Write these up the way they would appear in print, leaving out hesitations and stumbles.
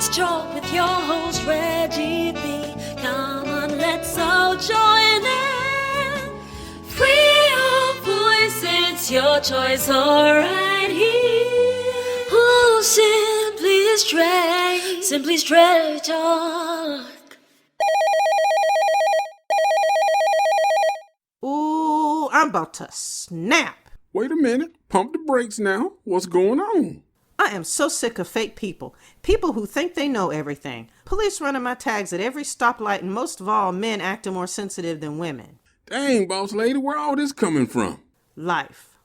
Today's talk with your host, Reggie B. Come on, let's all join in. Free your voice, it's your choice, alright here. Oh, simply straight talk. Ooh, I'm about to snap. Wait a minute. Pump the brakes now. What's going on? I am so sick of fake people. People who think they know everything. Police running my tags at every stoplight, and most of all, men acting more sensitive than women. Dang, boss lady, where all this coming from? Life,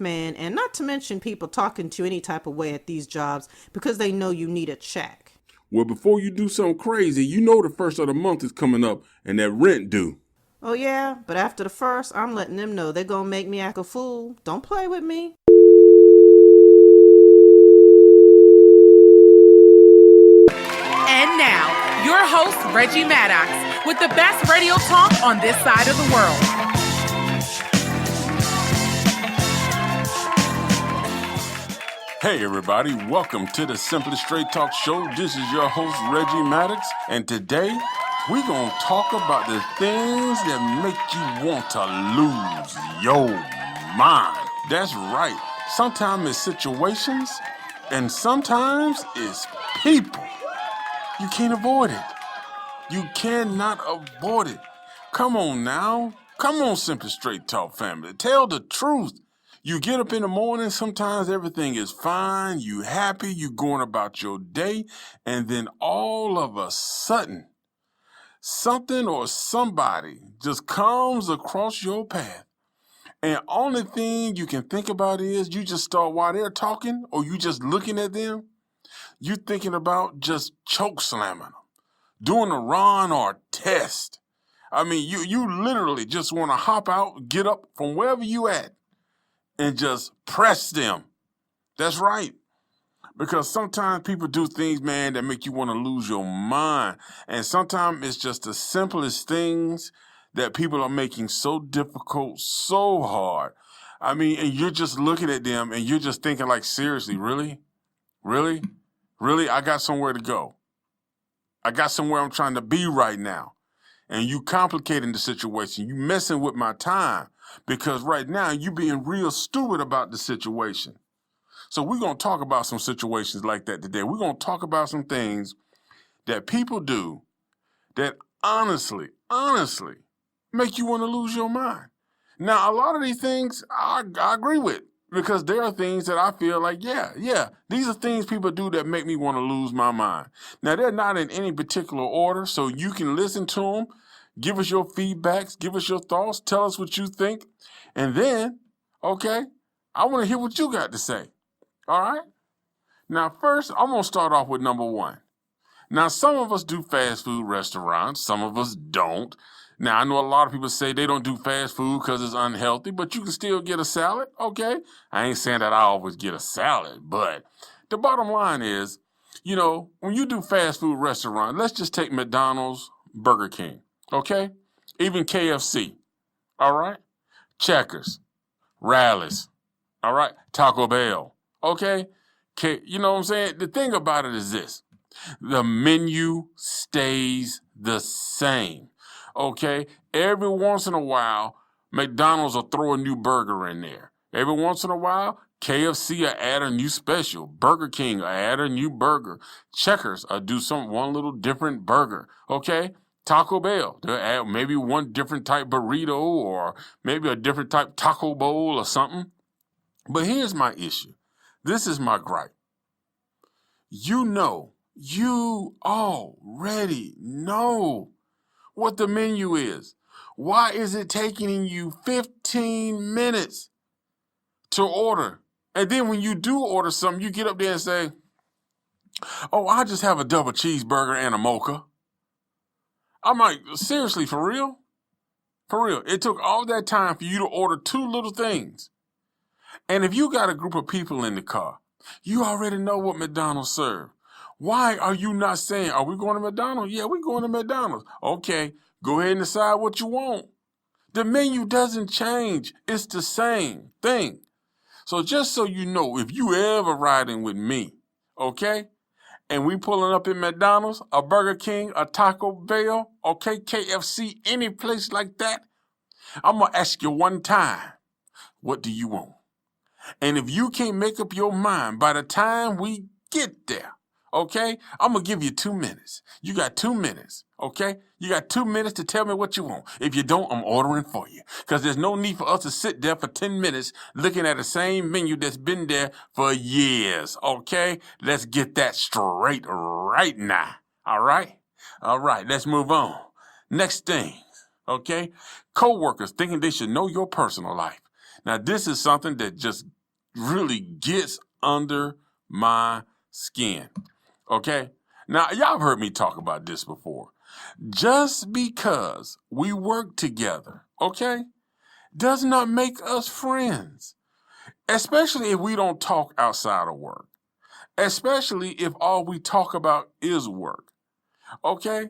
man, and not to mention people talking to you any type of way at these jobs because they know you need a check. Well, before you do something crazy, you know the first of the month is coming up and that rent due. Oh yeah, but after the first, I'm letting them know they're gonna make me act a fool. Don't play with me. And now, your host, Reggie Maddox, with the best radio talk on this side of the world. Hey everybody, welcome to the Simply Straight Talk Show. This is your host, Reggie Maddox, and today we're going to talk about the things that make you want to lose your mind. That's right. Sometimes it's situations, and sometimes it's people. You can't avoid it. You cannot avoid it. Come on now. Come on, Simply Straight Talk family. Tell the truth. You get up in the morning, sometimes everything is fine, you happy, you going about your day, and then all of a sudden, something or somebody just comes across your path. And only thing you can think about is you just start while they're talking or you just looking at them, you thinking about just choke slamming them, doing a run or test. I mean, you literally just want to hop out, get up from wherever you at, and just press them. That's right. Because sometimes people do things, man, that make you want to lose your mind. And sometimes it's just the simplest things that people are making so difficult, so hard. I mean, and you're just looking at them and you're just thinking like, seriously, really? Really? Really? I got somewhere to go. I got somewhere I'm trying to be right now. And you complicating the situation. You messing with my time. Because right now, you being real stupid about the situation. So we're going to talk about some situations like that today. We're going to talk about some things that people do that honestly, make you want to lose your mind. Now, a lot of these things I agree with because there are things that I feel like, yeah, these are things people do that make me want to lose my mind. Now, they're not in any particular order, so you can listen to them. Give us your feedbacks. Give us your thoughts. Tell us what you think. And then, okay, I want to hear what you got to say. All right? Now, first, I'm going to start off with number one. Now, some of us do fast food restaurants. Some of us don't. Now, I know a lot of people say they don't do fast food because it's unhealthy, but you can still get a salad, okay? I ain't saying that I always get a salad, but the bottom line is, you know, when you do fast food restaurant, let's just take McDonald's, Burger King. Okay? Even KFC. All right? Checkers. Rallies. All right? Taco Bell. Okay? You know what I'm saying? The thing about it is this. The menu stays the same. Okay? Every once in a while, McDonald's will throw a new burger in there. Every once in a while, KFC will add a new special. Burger King will add a new burger. Checkers will do one little different burger. Okay? Taco Bell, they'll add maybe one different type burrito or maybe a different type taco bowl or something. But here's my issue. This is my gripe. You already know what the menu is. Why is it taking you 15 minutes to order? And then when you do order something, you get up there and say, oh, I'll just have a double cheeseburger and a mocha. I'm like, seriously, for real? For real. It took all that time for you to order two little things. And if you got a group of people in the car, you already know what McDonald's serve. Why are you not saying, are we going to McDonald's? Yeah, we're going to McDonald's. Okay, go ahead and decide what you want. The menu doesn't change. It's the same thing. So just so you know, if you ever riding with me, okay, and we pulling up in McDonald's, a Burger King, a Taco Bell, okay, KFC, any place like that, I'm going to ask you one time, what do you want? And if you can't make up your mind by the time we get there, okay, I'm going to give you 2 minutes. You got 2 minutes, okay? You got 2 minutes to tell me what you want. If you don't, I'm ordering for you. Because there's no need for us to sit there for 10 minutes looking at the same menu that's been there for years, okay? Let's get that straight right now, all right? All right, let's move on. Next thing, okay? Coworkers thinking they should know your personal life. Now, this is something that just really gets under my skin, okay? Now, y'all have heard me talk about this before. Just because we work together, okay, does not make us friends, especially if we don't talk outside of work, especially if all we talk about is work, okay?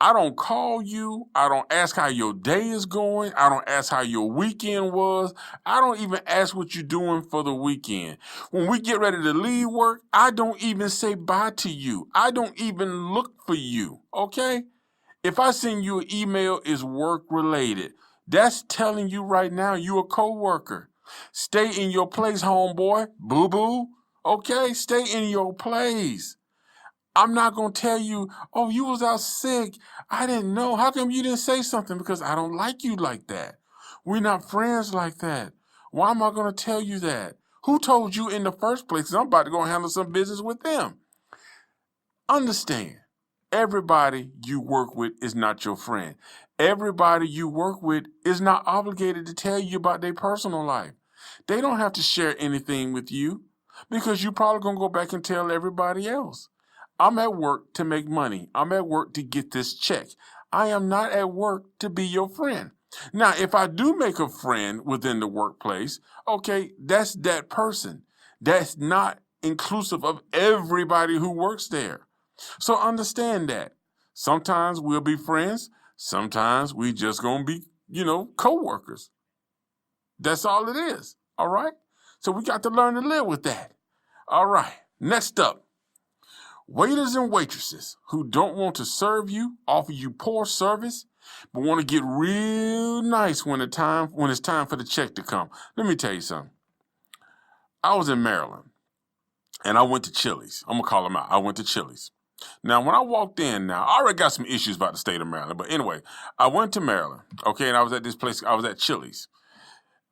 I don't call you. I don't ask how your day is going. I don't ask how your weekend was. I don't even ask what you're doing for the weekend. When we get ready to leave work, I don't even say bye to you. I don't even look for you, okay? If I send you an email, it's work related. That's telling you right now you a coworker. Stay in your place, homeboy, boo-boo, okay? Stay in your place. I'm not going to tell you, oh, you was out sick. I didn't know. How come you didn't say something? Because I don't like you like that. We're not friends like that. Why am I going to tell you that? Who told you in the first place? 'Cause I'm about to go handle some business with them. Understand, everybody you work with is not your friend. Everybody you work with is not obligated to tell you about their personal life. They don't have to share anything with you because you're probably going to go back and tell everybody else. I'm at work to make money. I'm at work to get this check. I am not at work to be your friend. Now, if I do make a friend within the workplace, okay, that's that person. That's not inclusive of everybody who works there. So understand that. Sometimes we'll be friends. Sometimes we just gonna be, co-workers. That's all it is. All right? So we got to learn to live with that. All right. Next up. Waiters and waitresses who don't want to serve you, offer you poor service, but want to get real nice when it's time for the check to come. Let me tell you something. I was in Maryland, and I went to Chili's. I'm going to call them out. I went to Chili's. Now, when I walked in, I already got some issues about the state of Maryland, but anyway, I went to Maryland, okay, and I was at this place. I was at Chili's,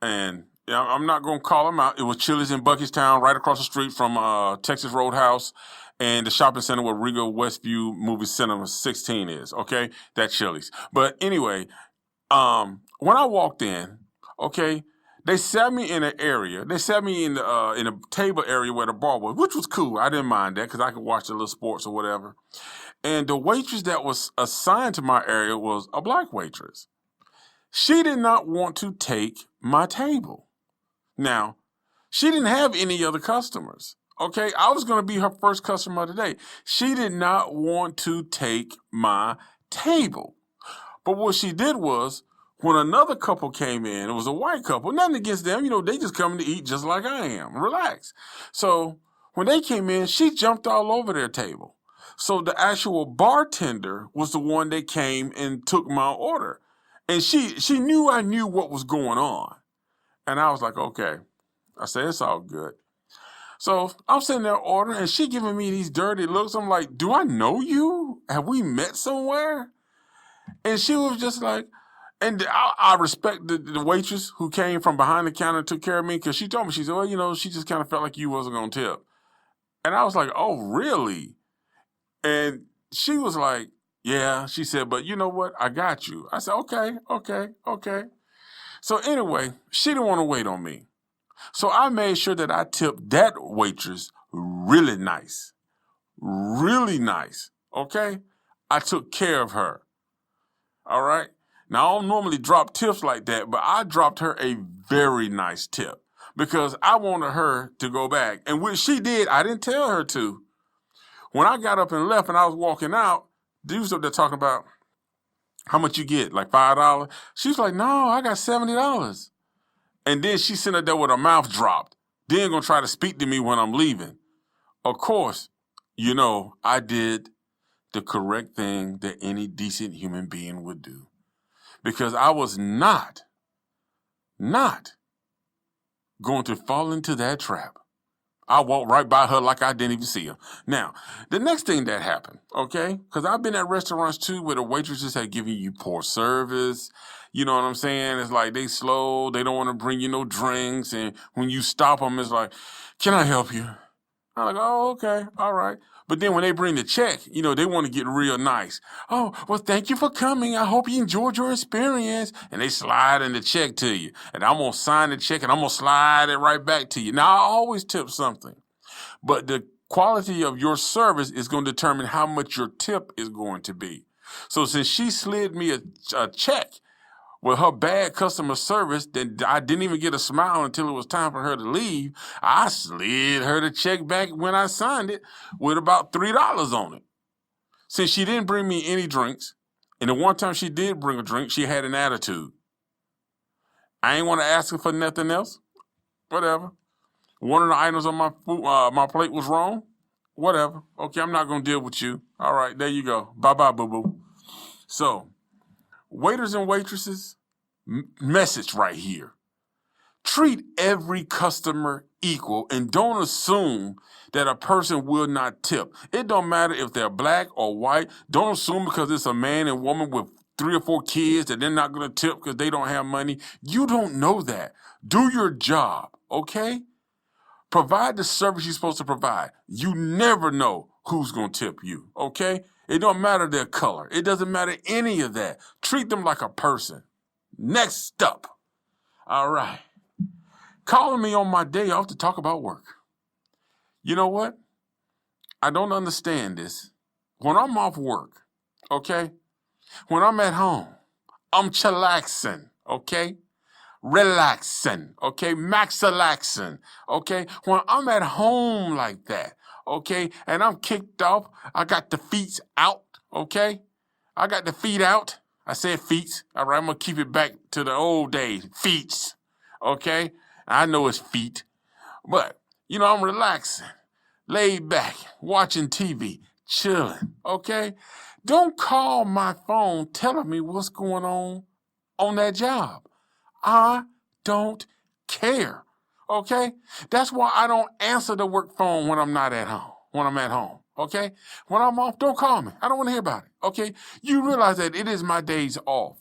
and I'm not going to call them out. It was Chili's in Buckystown, right across the street from Texas Roadhouse and the shopping center where Regal Westview Movie Cinema 16 is, okay? That Chili's. But anyway, when I walked in, okay, they sat me in an area. They sat me in a table area where the bar was, which was cool. I didn't mind that because I could watch the little sports or whatever. And the waitress that was assigned to my area was a black waitress. She did not want to take my table. Now, she didn't have any other customers. Okay, I was going to be her first customer today. She did not want to take my table. But what she did was, when another couple came in, it was a white couple, nothing against them, they just coming to eat just like I am. Relax. So when they came in, she jumped all over their table. So the actual bartender was the one that came and took my order. And she knew I knew what was going on. And I was like, okay. I said, it's all good. So I'm sitting there ordering, and she giving me these dirty looks. I'm like, do I know you? Have we met somewhere? And she was just like, and I respect the waitress who came from behind the counter and took care of me, because she told me, she said, well, she just kind of felt like you wasn't going to tip. And I was like, oh, really? And she was like, yeah. She said, but you know what? I got you. I said, okay. So anyway, she didn't want to wait on me. So I made sure that I tipped that waitress really nice, okay? I took care of her, all right? Now, I don't normally drop tips like that, but I dropped her a very nice tip because I wanted her to go back. And when she did, I didn't tell her to. When I got up and left and I was walking out, they was up there talking about how much you get, like $5? She was like, no, I got $70. And then she sitting there with her mouth dropped. Then gonna try to speak to me when I'm leaving. Of course, You know, I did the correct thing that any decent human being would do because I was not going to fall into that trap. I walked right by her like I didn't even see her. Now, the next thing that happened, okay, because I've been at restaurants too where the waitresses have given you poor service. You know what I'm saying? It's like they slow, they don't want to bring you no drinks. And when you stop them, it's like, can I help you? I'm like, oh, okay, all right. But then when they bring the check, you know, they want to get real nice. Oh, well, thank you for coming. I hope you enjoyed your experience. And they slide in the check to you. And I'm going to sign the check and I'm going to slide it right back to you. Now, I always tip something. But the quality of your service is going to determine how much your tip is going to be. So since she slid me a check with her bad customer service, then I didn't even get a smile until it was time for her to leave. I slid her the check back when I signed it with about $3 on it. Since she didn't bring me any drinks, and the one time she did bring a drink, she had an attitude. I ain't want to ask her for nothing else. Whatever. One of the items on my plate was wrong. Whatever. Okay, I'm not going to deal with you. All right, there you go. Bye-bye, boo-boo. So, waiters and waitresses, message right here. Treat every customer equal and don't assume that a person will not tip. It don't matter if they're black or white. Don't assume because it's a man and woman with 3 or 4 kids that they're not going to tip because they don't have money. You don't know that. Do your job, okay? Provide the service you're supposed to provide. You never know who's going to tip you, okay? It don't matter their color. It doesn't matter any of that. Treat them like a person. Next up. All right. Calling me on my day off to talk about work. You know what? I don't understand this. When I'm off work, okay? When I'm at home, I'm chillaxing, okay? Relaxing, okay? Maxilaxing, okay? When I'm at home like that, okay? And I'm kicked off, I got the feet out, okay? I got the feet out. I said feet. All right, I'm going to keep it back to the old days. Feet, okay? I know it's feet, but, you know, I'm relaxing, laid back, watching TV, chilling, okay? Don't call my phone telling me what's going on that job. I don't care, okay? That's why I don't answer the work phone when I'm not at home, when I'm at home, okay? When I'm off, don't call me. I don't want to hear about it, okay? You realize that it is my days off.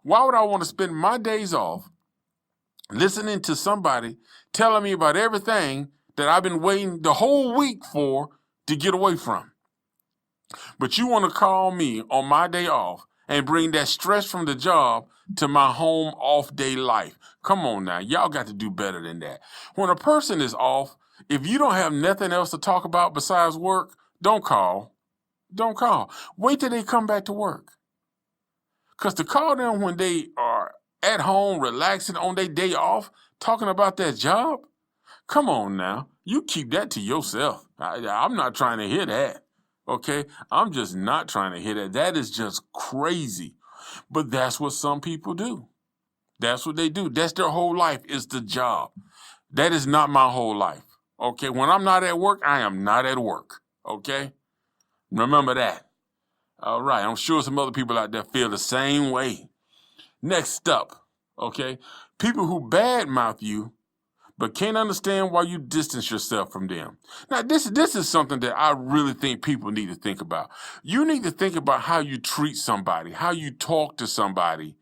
Why would I want to spend my days off listening to somebody telling me about everything that I've been waiting the whole week for to get away from? But you want to call me on my day off and bring that stress from the job to my home off day life. Come on now, y'all got to do better than that. When a person is off, if you don't have nothing else to talk about besides work, don't call. Don't call. Wait till they come back to work. Because to call them when they are at home, relaxing on their day off, talking about their job, come on now. You keep that to yourself. I'm not trying to hear that. Okay? I'm just not trying to hear that. That is just crazy. But that's what some people do. That's what they do. That's their whole life is the job. That is not my whole life. Okay? When I'm not at work, I am not at work. Okay? Remember that. All right. I'm sure some other people out there feel the same way. Next up, okay? People who badmouth you but can't understand why you distance yourself from them. Now, this is something that I really think people need to think about. You need to think about how you treat somebody, how you talk to somebody,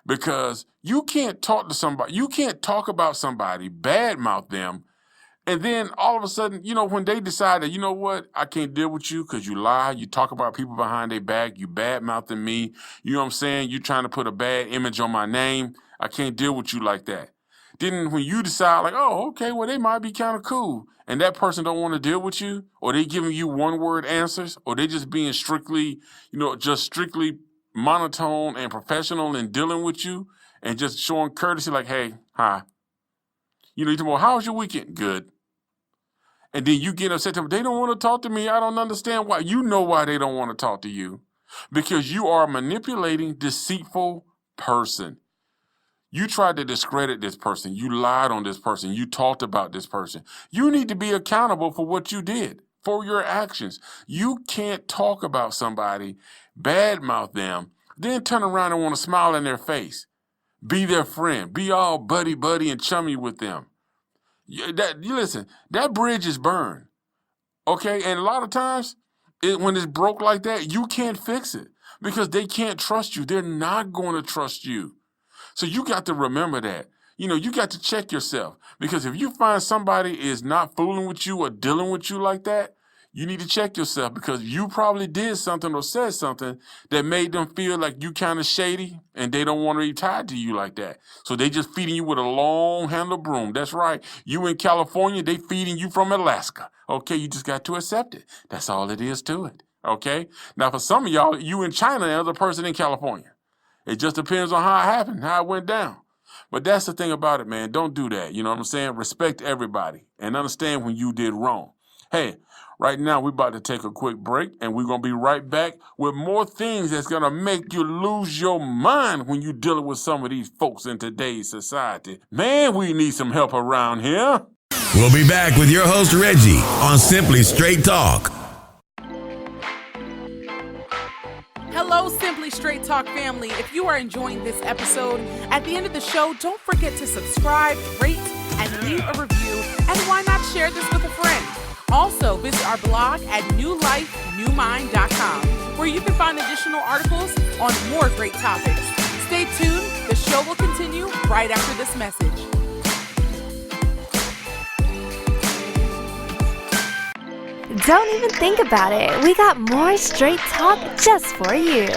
because you can't talk to somebody, you can't talk about somebody, badmouth them, and then all of a sudden, you know, when they decide that, you know what, I can't deal with you because you lie, you talk about people behind their back, you bad-mouthing me, you know what I'm saying, you trying to put a bad image on my name, I can't deal with you like that. Then when you decide like, oh, okay, well, they might be kind of cool, and that person don't want to deal with you, or they giving you one-word answers, or they just being strictly, you know, just strictly monotone and professional in dealing with you, and just showing courtesy like, hey, hi. You know, you think, well, how was your weekend? Good. And then you get upset to them. They don't want to talk to me. I don't understand why. You know why they don't want to talk to you. Because you are a manipulating, deceitful person. You tried to discredit this person. You lied on this person. You talked about this person. You need to be accountable for what you did. for your actions. You can't talk about somebody, badmouth them, then turn around and want to smile in their face. Be their friend. Be all buddy and chummy with them. Listen, that bridge is burned. Okay? And a lot of times, when it's broke like that, you can't fix it because they can't trust you. They're not going to trust you. So you got to remember that. You got to check yourself because if you find somebody is not fooling with you or dealing with you like that, you need to check yourself because you probably did something or said something that made them feel like you kind of shady and they don't want to be tied to you like that. So they just feeding you with a long handle broom. That's right. You in California, they feeding you from Alaska. Okay, you just got to accept it. That's all it is to it. Okay? Now for some of y'all, you in China and the other person in California. It just depends on how it happened, how it went down. But that's the thing about it, man. Don't do that. You know what I'm saying? Respect everybody and understand when you did wrong. Hey, right now we're about to take a quick break and we're going to be right back with more things that's going to make you lose your mind when you're dealing with some of these folks in today's society. Man, we need some help around here. We'll be back with your host, Reggie, on Simply Straight Talk. Hello, Simply Straight Talk family. If you are enjoying this episode, at the end of the show, don't forget to subscribe, rate, and leave a review. And why not share this with a friend? Also, visit our blog at newlifenewmind.com, where you can find additional articles on more great topics. Stay tuned. The show will continue right after this message. Don't even think about it. We got more straight talk just for you.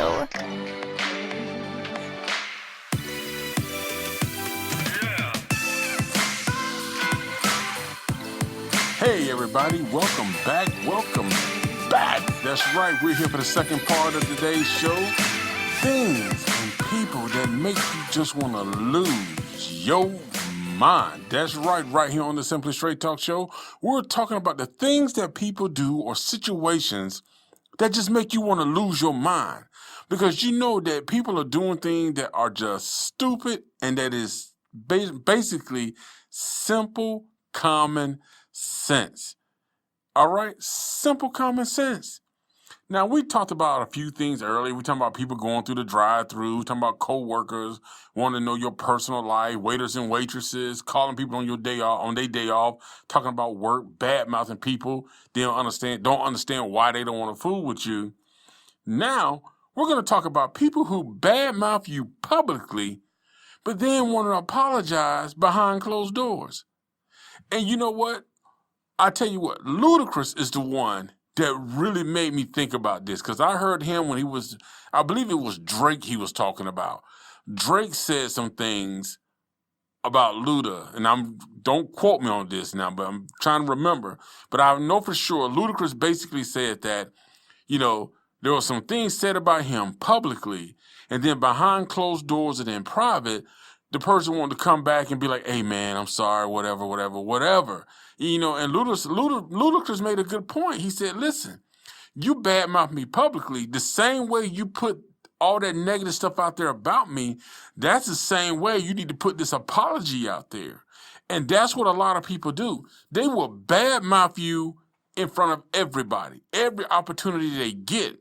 Hey everybody, welcome back. That's right, we're here for the second part of today's show. Things and people that make you just want to lose your mind. That's right here on the Simply Straight Talk Show. We're talking about the things that people do or situations that just make you want to lose your mind. Because you know that people are doing things that are just stupid and that is basically simple common sense. All right? Simple common sense. Now, we talked about a few things earlier. We talked about people going through the drive-thru, talking about co-workers, wanting to know your personal life, waiters and waitresses, calling people on their day off, talking about work, bad-mouthing people. They don't understand why they don't want to fool with you. Now, we're going to talk about people who bad-mouth you publicly, but then want to apologize behind closed doors. And you know what? I tell you what, Ludacris is the one that really made me think about this because I heard him when I believe it was Drake he was talking about. Drake said some things about Luda, and don't quote me on this now, but I'm trying to remember. But I know for sure Ludacris basically said that, there were some things said about him publicly, and then behind closed doors and in private, the person wanted to come back and be like, hey man, I'm sorry, whatever. And Ludacris made a good point. He said, listen, you badmouth me publicly the same way you put all that negative stuff out there about me. That's the same way you need to put this apology out there. And that's what a lot of people do. They will badmouth you in front of everybody, every opportunity they get.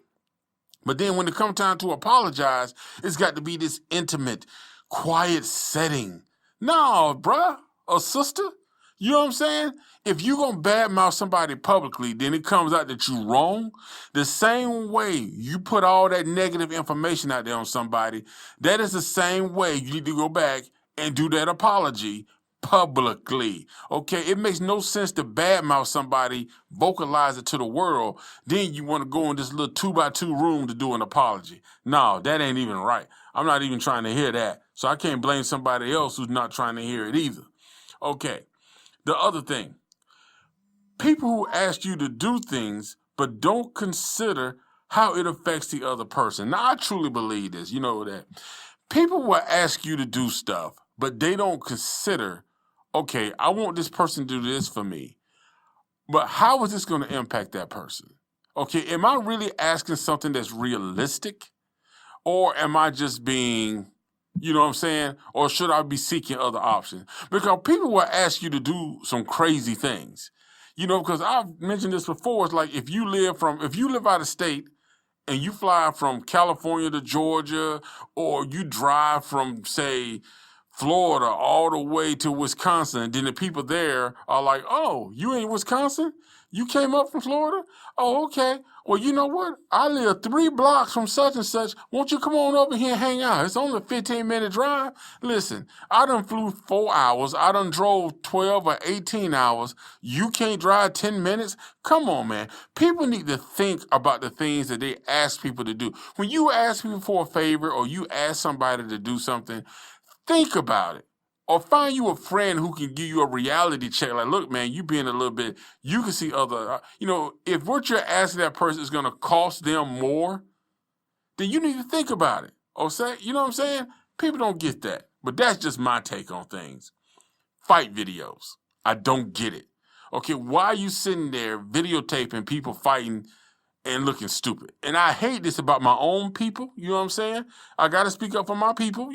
But then when it comes time to apologize, it's got to be this intimate, quiet setting. No, bruh or sister, you know what I'm saying? If you going to badmouth somebody publicly, then it comes out that you wrong. The same way you put all that negative information out there on somebody, that is the same way you need to go back and do that apology publicly. Okay, it makes no sense to badmouth somebody, vocalize it to the world, then you want to go in this little 2x2 room to do an apology. No, that ain't even right. I'm not even trying to hear that. So I can't blame somebody else who's not trying to hear it either. Okay, the other thing, people who ask you to do things but don't consider how it affects the other person. Now, I truly believe this, that people will ask you to do stuff, but they don't consider, okay, I want this person to do this for me, but how is this going to impact that person? Okay, am I really asking something that's realistic? Or am I just being, you know what I'm saying? Or should I be seeking other options? Because people will ask you to do some crazy things. Because I've mentioned this before. It's like if you live out of state and you fly from California to Georgia, or you drive from, say, Florida all the way to Wisconsin, then the people there are like, oh, you in Wisconsin? You came up from Florida? Oh, okay. Well, you know what? I live 3 blocks from such and such. Won't you come on over here and hang out? It's only a 15-minute drive. Listen, I done flew 4 hours. I done drove 12 or 18 hours. You can't drive 10 minutes? Come on, man. People need to think about the things that they ask people to do. When you ask people for a favor or you ask somebody to do something, think about it. Or find you a friend who can give you a reality check. Like, look, man, you being a little bit, you can see other, if what you're asking that person is going to cost them more, then you need to think about it. Or say, you know what I'm saying? People don't get that. But that's just my take on things. Fight videos. I don't get it. Okay, why are you sitting there videotaping people fighting and looking stupid? And I hate this about my own people. You know what I'm saying? I got to speak up for my people,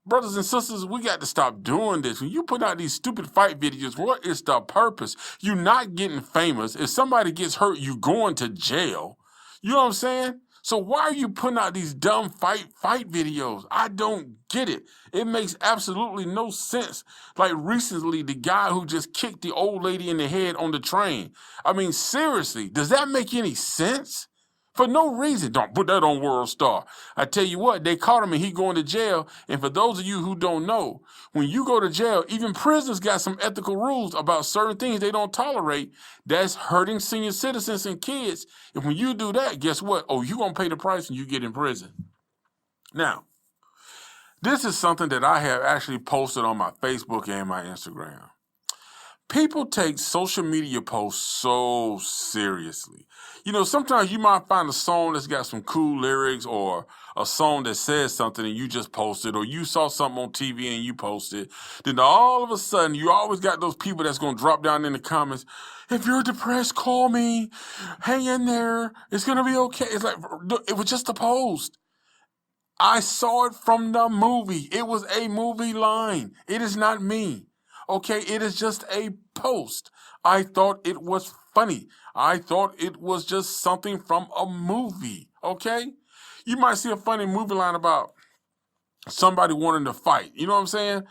Brothers and sisters, we got to stop doing this. When you put out these stupid fight videos, what is the purpose? You're not getting famous. If somebody gets hurt, you're going to jail. You know what I'm saying? So why are you putting out these dumb fight videos? I don't get it. It makes absolutely no sense. Like recently, the guy who just kicked the old lady in the head on the train. I mean, seriously, does that make any sense? For no reason. Don't put that on World Star. I tell you what, they caught him and he going to jail. And for those of you who don't know, when you go to jail, even prisoners got some ethical rules about certain things they don't tolerate. That's hurting senior citizens and kids. And when you do that, guess what? Oh, you're going to pay the price and you get in prison. Now, this is something that I have actually posted on my Facebook and my Instagram. People take social media posts so seriously. Sometimes you might find a song that's got some cool lyrics or a song that says something and you just post it, or you saw something on TV and you post it. Then all of a sudden, you always got those people that's going to drop down in the comments, if you're depressed, call me, hang in there, it's going to be okay. It's like, it was just a post. I saw it from the movie. It was a movie line. It is not me. Okay, it is just a post. I thought it was funny. I thought it was just something from a movie, okay? You might see a funny movie line about somebody wanting to fight. You know what I'm saying?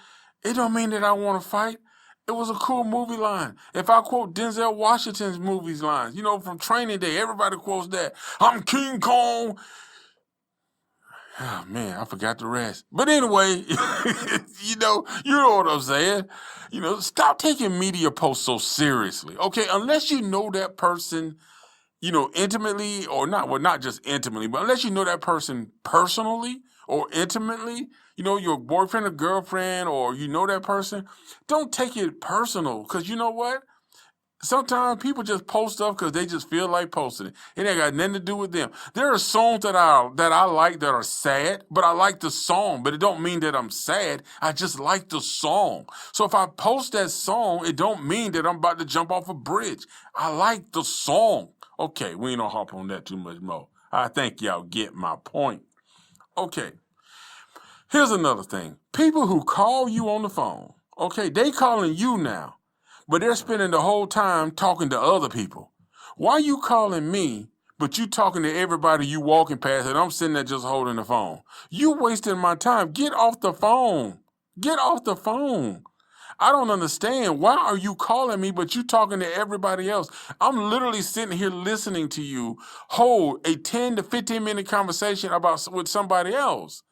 It don't mean that I want to fight. It was a cool movie line. If I quote Denzel Washington's movies lines, from Training Day, everybody quotes that. I'm King Kong. Oh, man, I forgot the rest. But anyway, you know what I'm saying. Stop taking media posts so seriously, okay? Unless you know that person, intimately or not. Well, not just intimately, but unless you know that person personally or intimately, your boyfriend or girlfriend, or that person, don't take it personal. Because you know what? Sometimes people just post stuff because they just feel like posting it. It ain't got nothing to do with them. There are songs that I like that are sad, but I like the song. But it don't mean that I'm sad. I just like the song. So if I post that song, it don't mean that I'm about to jump off a bridge. I like the song. Okay, we ain't gonna hop on that too much more. I think y'all get my point. Okay, here's another thing. People who call you on the phone, okay, they calling you now. But they're spending the whole time talking to other people. Why you calling me, but you talking to everybody you walking past and I'm sitting there just holding the phone? You wasting my time. Get off the phone. Get off the phone. I don't understand. Why are you calling me, but you talking to everybody else? I'm literally sitting here listening to you hold a 10 to 15-minute conversation with somebody else.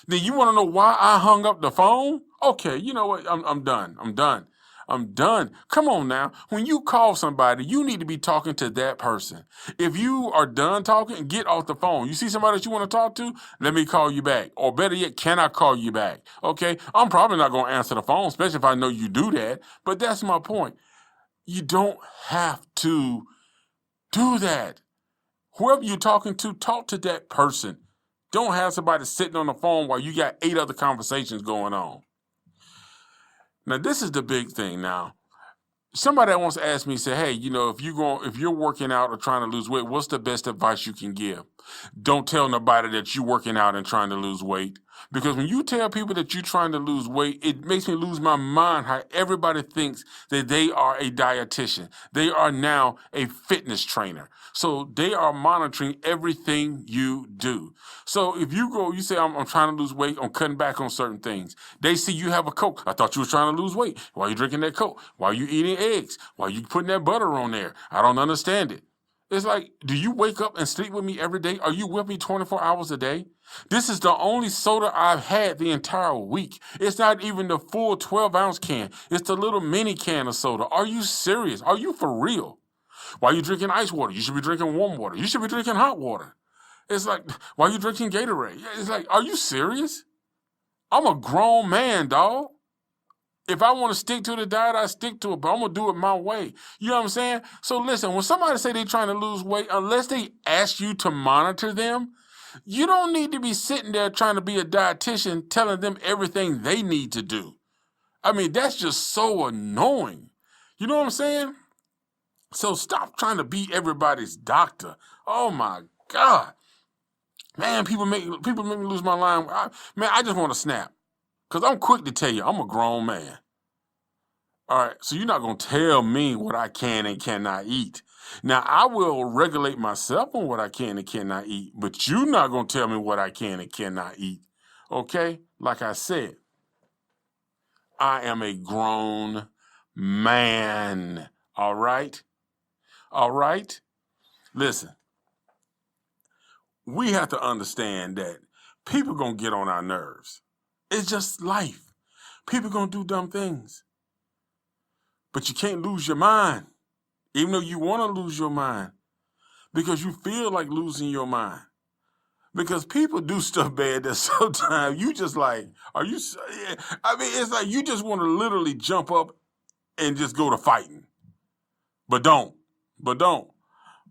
Then you want to know why I hung up the phone? Okay, you know what? I'm done. I'm done. Come on now. When you call somebody, you need to be talking to that person. If you are done talking, get off the phone. You see somebody that you want to talk to? Let me call you back. Or better yet, can I call you back? Okay? I'm probably not going to answer the phone, especially if I know you do that. But that's my point. You don't have to do that. Whoever you're talking to, talk to that person. Don't have somebody sitting on the phone while you got 8 other conversations going on. Now, this is the big thing now. Somebody that wants to ask me, say, hey, if you're working out or trying to lose weight, what's the best advice you can give? Don't tell nobody that you're working out and trying to lose weight. Because when you tell people that you're trying to lose weight, it makes me lose my mind how everybody thinks that they are a dietitian. They are now a fitness trainer. So they are monitoring everything you do. So if you say, I'm trying to lose weight, I'm cutting back on certain things. They see you have a Coke. I thought you were trying to lose weight. Why are you drinking that Coke? Why are you eating eggs? Why are you putting that butter on there? I don't understand it. It's like, do you wake up and sleep with me every day? Are you with me 24 hours a day? This is the only soda I've had the entire week. It's not even the full 12-ounce can. It's the little mini can of soda. Are you serious? Are you for real? Why are you drinking ice water? You should be drinking warm water. You should be drinking hot water. It's like, why are you drinking Gatorade? It's like, are you serious? I'm a grown man, dog. If I want to stick to the diet, I stick to it, but I'm going to do it my way. You know what I'm saying? So listen, when somebody say they're trying to lose weight, unless they ask you to monitor them, you don't need to be sitting there trying to be a dietitian telling them everything they need to do. I mean, that's just so annoying. You know what I'm saying? So stop trying to be everybody's doctor. Oh, my God. Man, people make me lose my mind. I just want to snap. Because I'm quick to tell you, I'm a grown man. All right, so you're not going to tell me what I can and cannot eat. Now, I will regulate myself on what I can and cannot eat, but you're not going to tell me what I can and cannot eat. Okay? Like I said, I am a grown man. All right? All right? Listen, we have to understand that people going to get on our nerves. It's just life. People going to do dumb things. But you can't lose your mind, even though you want to lose your mind, because you feel like losing your mind. Because people do stuff bad that sometimes you just like, are you, I mean, it's like you just want to literally jump up and just go to fighting. But don't. But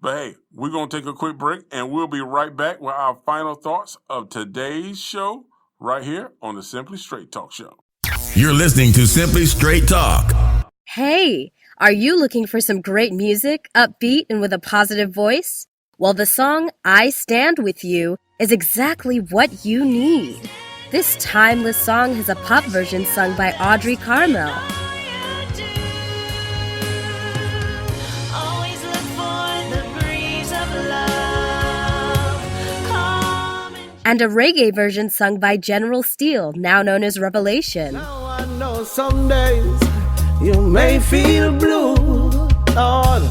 hey, we're going to take a quick break and we'll be right back with our final thoughts of today's show right here on the Simply Straight Talk Show. You're listening to Simply Straight Talk. Hey, are you looking for some great music, upbeat and with a positive voice? Well, the song I Stand With You is exactly what you need. This timeless song has a pop version sung by Audrey Carmel. And a reggae version sung by General Steele, now known as Revelation. Now I know some days you may feel blue, Lord.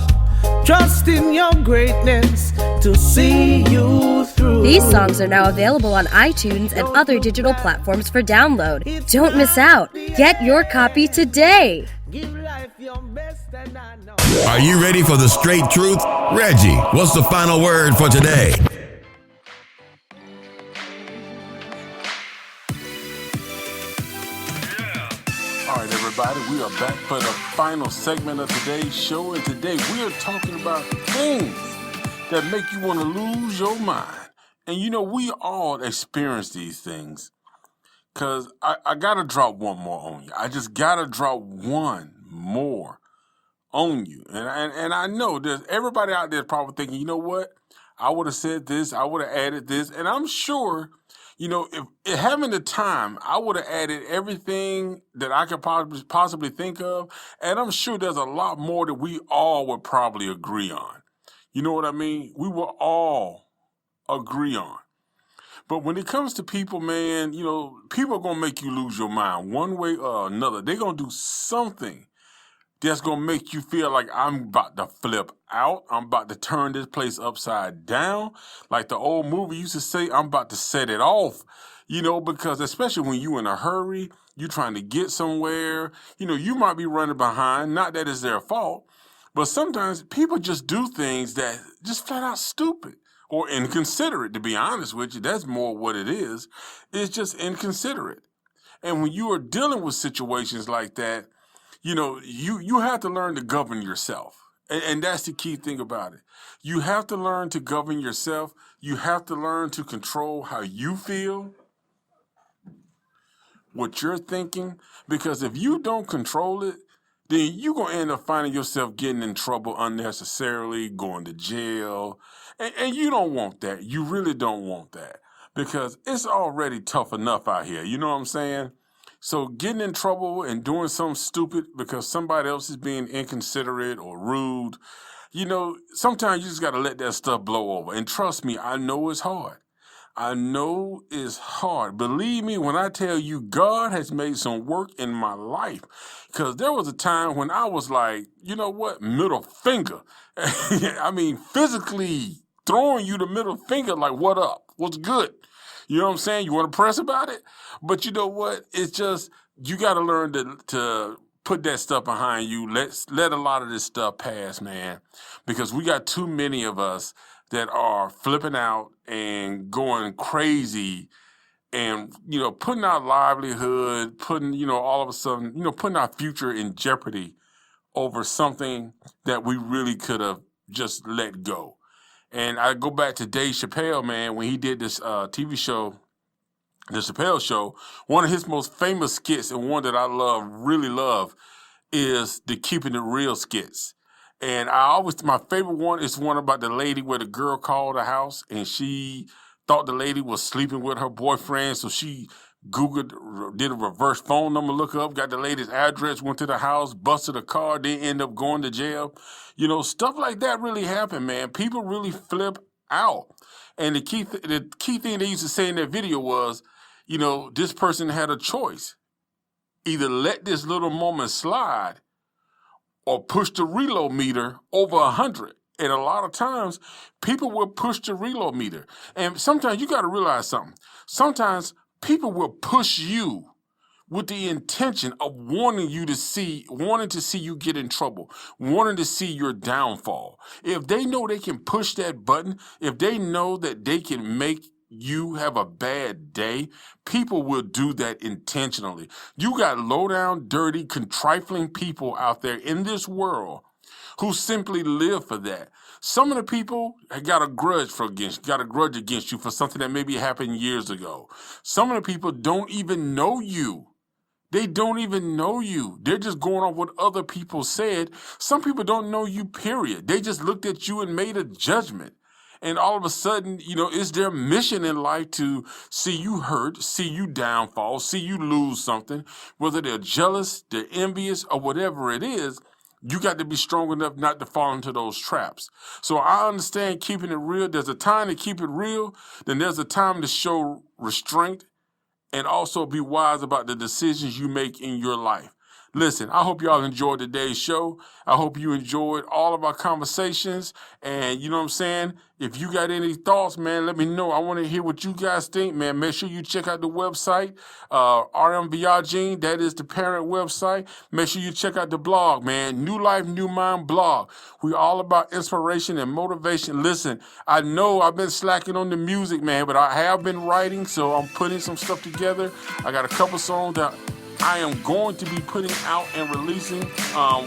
Trust in your greatness to see you through. These songs are now available on iTunes and other digital platforms for download. Don't miss out. Get your copy today. Give life your best and I know. Are you ready for the straight truth? Reggie, what's the final word for today? All right, everybody, we are back for the final segment of today's show, and today we are talking about things that make you want to lose your mind. And you know, we all experience these things, because I got to drop one more on you. I just got to drop one more on you. And I know there's everybody out there probably thinking, you know what? I would have said this, I would have added this, and I'm sure, you know, if having the time, I would have added everything that I could possibly think of, and I'm sure there's a lot more that we all would probably agree on. You know what I mean? We will all agree on. But when it comes to people, man, you know, people are going to make you lose your mind one way or another. They're going to do something that's going to make you feel like I'm about to flip out. I'm about to turn this place upside down. Like the old movie used to say, I'm about to set it off. You know, because especially when you're in a hurry, you're trying to get somewhere, you know, you might be running behind. Not that it's their fault, but sometimes people just do things that just flat out stupid or inconsiderate, to be honest with you. That's more what it is. It's just inconsiderate. And when you are dealing with situations like that, you know, you have to learn to govern yourself. And that's the key thing about it. You have to learn to govern yourself. You have to learn to control how you feel, what you're thinking. Because if you don't control it, then you're going to end up finding yourself getting in trouble unnecessarily, going to jail. And you don't want that. You really don't want that because it's already tough enough out here. You know what I'm saying? So getting in trouble and doing something stupid because somebody else is being inconsiderate or rude, sometimes you just got to let that stuff blow over. And trust me, I know it's hard. I know it's hard. Believe me when I tell you God has made some work in my life. Because there was a time when I was like, you know what, middle finger. I mean, physically throwing you the middle finger like, what up? What's good? You know what I'm saying? You want to press about it? But you know what? It's just, you got to learn to put that stuff behind you. Let a lot of this stuff pass, man. Because we got too many of us that are flipping out and going crazy and, putting our livelihood, putting, all of a sudden, putting our future in jeopardy over something that we really could have just let go. And I go back to Dave Chappelle, man, when he did this TV show, The Chappelle Show. One of his most famous skits and one that I really love, is the Keeping It Real skits. And my favorite one is one about the lady where the girl called the house and she thought the lady was sleeping with her boyfriend. So she Googled, did a reverse phone number look up, got the lady's address, went to the house, busted a car, then ended up going to jail. Stuff like that really happened, man. People really flip out. And the key thing they used to say in that video was, this person had a choice. Either let this little moment slide or push the reload meter over 100. And a lot of times, people will push the reload meter. And sometimes you got to realize something. Sometimes people will push you with the intention of wanting to see you get in trouble, wanting to see your downfall. If they know they can push that button, if they know that they can make you have a bad day, people will do that intentionally. You got low down, dirty, contrifling people out there in this world who simply live for that. Some of the people got a grudge against you for something that maybe happened years ago. Some of the people don't even know you. They don't even know you. They're just going off what other people said. Some people don't know you, period. They just looked at you and made a judgment. And all of a sudden, it's their mission in life to see you hurt, see you downfall, see you lose something. Whether they're jealous, they're envious, or whatever it is, you got to be strong enough not to fall into those traps. So I understand keeping it real. There's a time to keep it real. Then there's a time to show restraint and also be wise about the decisions you make in your life. Listen, I hope y'all enjoyed today's show. I hope you enjoyed all of our conversations. And you know what I'm saying? If you got any thoughts, man, let me know. I want to hear what you guys think, man. Make sure you check out the website, RMVRGene. That is the parent website. Make sure you check out the blog, man. New Life, New Mind blog. We're all about inspiration and motivation. Listen, I know I've been slacking on the music, man, but I have been writing, so I'm putting some stuff together. I got a couple songs that I am going to be putting out and releasing,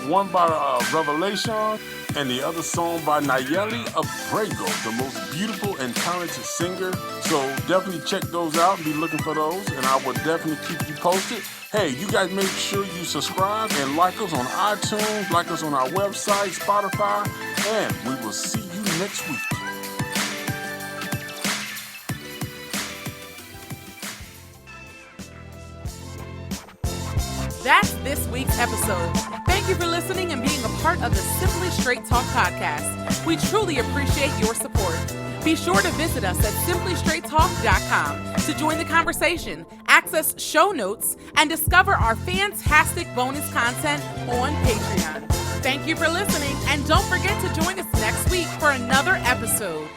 one by Revelation and the other song by Nayeli Abrego, the most beautiful and talented singer. So definitely check those out and be looking for those, and I will definitely keep you posted. Hey, you guys make sure you subscribe and like us on iTunes, like us on our website, Spotify, and we will see you next week. That's this week's episode. Thank you for listening and being a part of the Simply Straight Talk podcast. We truly appreciate your support. Be sure to visit us at simplystraighttalk.com to join the conversation, access show notes, and discover our fantastic bonus content on Patreon. Thank you for listening, and don't forget to join us next week for another episode.